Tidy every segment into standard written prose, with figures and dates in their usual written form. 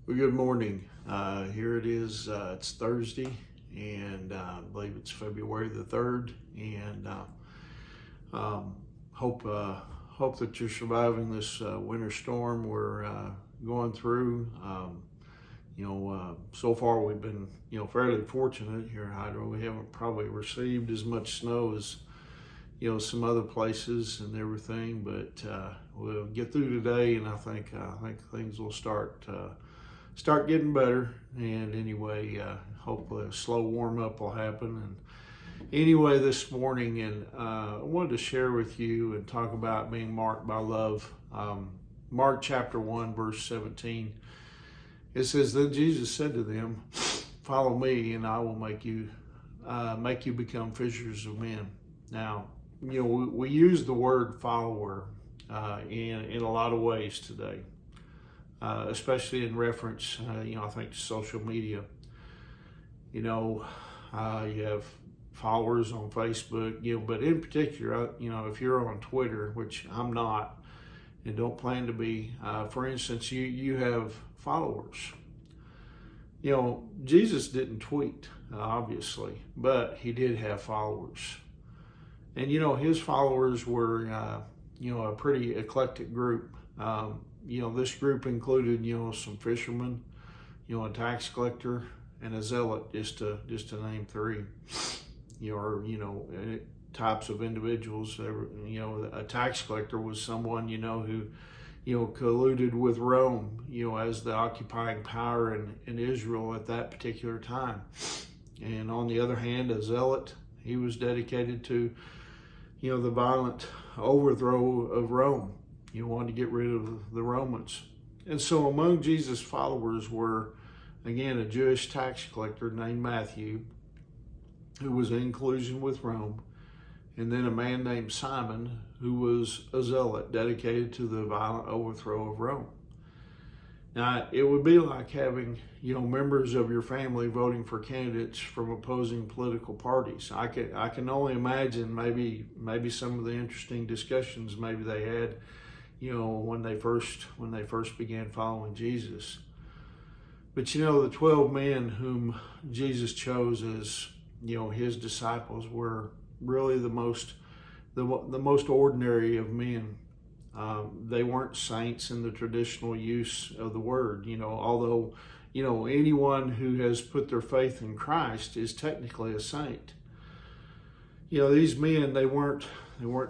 Well, good morning. Here it is. It's Thursday, and I believe it's February the 3rd. And um, hope that you're surviving this winter storm we're going through. So far we've been fairly fortunate here in Hydro. We haven't probably received as much snow as some other places and everything, but we'll get through today, and I think things will start getting better. And anyway, hopefully a slow warm up will happen. And anyway, this morning, and I wanted to share with you and talk about being marked by love. Mark chapter 1, verse 17. It says, "Then Jesus said to them, 'Follow me, and I will make you become fishers of men.'" Now, we use the word follower in a lot of ways today. Especially in reference, I think to social media. You have followers on Facebook, but in particular, if you're on Twitter, which I'm not and don't plan to be, for instance, you have followers. Jesus didn't tweet, obviously, but he did have followers. And, his followers were, a pretty eclectic group. This group included, some fishermen, a tax collector, and a zealot, just to name three. Types of individuals. A tax collector was someone, who, colluded with Rome, as the occupying power in Israel at that particular time. And on the other hand, a zealot, he was dedicated to, the violent overthrow of Rome. You wanted to get rid of the Romans. And so among Jesus' followers were, again, a Jewish tax collector named Matthew, who was in collusion with Rome, and then a man named Simon, who was a zealot dedicated to the violent overthrow of Rome. Now, it would be like having, members of your family voting for candidates from opposing political parties. I can only imagine maybe some of the interesting discussions maybe they had, when they first began following Jesus. But the 12 men whom Jesus chose as his disciples were really the most ordinary of men. They weren't saints in the traditional use of the word. Although anyone who has put their faith in Christ is technically a saint. These men, they weren't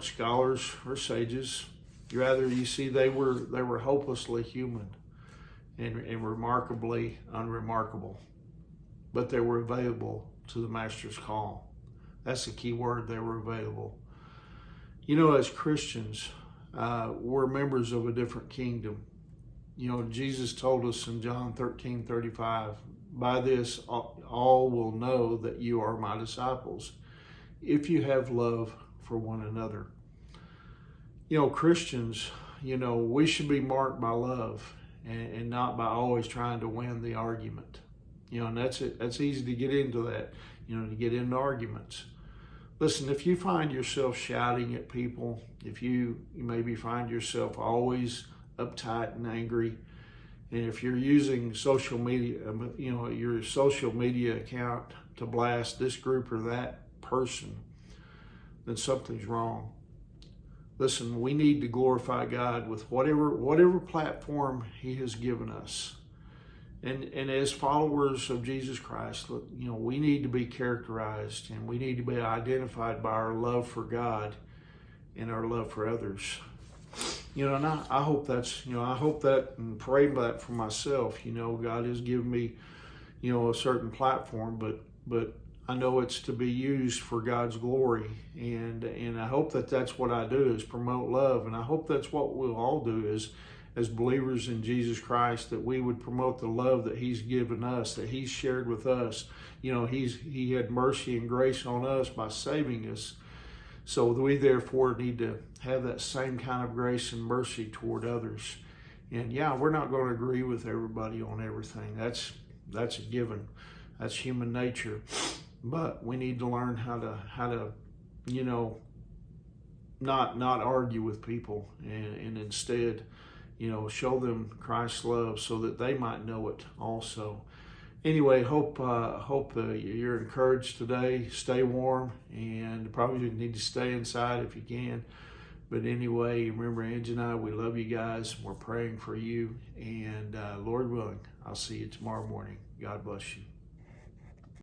scholars or sages. Rather, you see, they were hopelessly human and remarkably unremarkable. But they were available to the Master's call. That's the key word, they were available. As Christians, we're members of a different kingdom. Jesus told us in John 13:35, "By this all will know that you are my disciples, if you have love for one another." Christians, we should be marked by love and not by always trying to win the argument. And that's easy to get into that, to get into arguments. Listen, if you find yourself shouting at people, if you maybe find yourself always uptight and angry, and if you're using social media, your social media account to blast this group or that person, then something's wrong. Listen, we need to glorify God with whatever platform he has given us. And as followers of Jesus Christ, we need to be characterized and we need to be identified by our love for God and our love for others. And I hope I hope that and pray that for myself. God has given me, a certain platform, but I know it's to be used for God's glory, and I hope that that's what I do, is promote love, and I hope that's what we'll all do as believers in Jesus Christ, that we would promote the love that he's given us, that he's shared with us. He had mercy and grace on us by saving us, so we therefore need to have that same kind of grace and mercy toward others. And we're not going to agree with everybody on everything. That's a given. That's human nature. But we need to learn how to not argue with people, and instead, show them Christ's love so that they might know it also. Anyway, hope you're encouraged today. Stay warm, and probably need to stay inside if you can. But anyway, remember, Angie and I, we love you guys. We're praying for you, and Lord willing, I'll see you tomorrow morning. God bless you.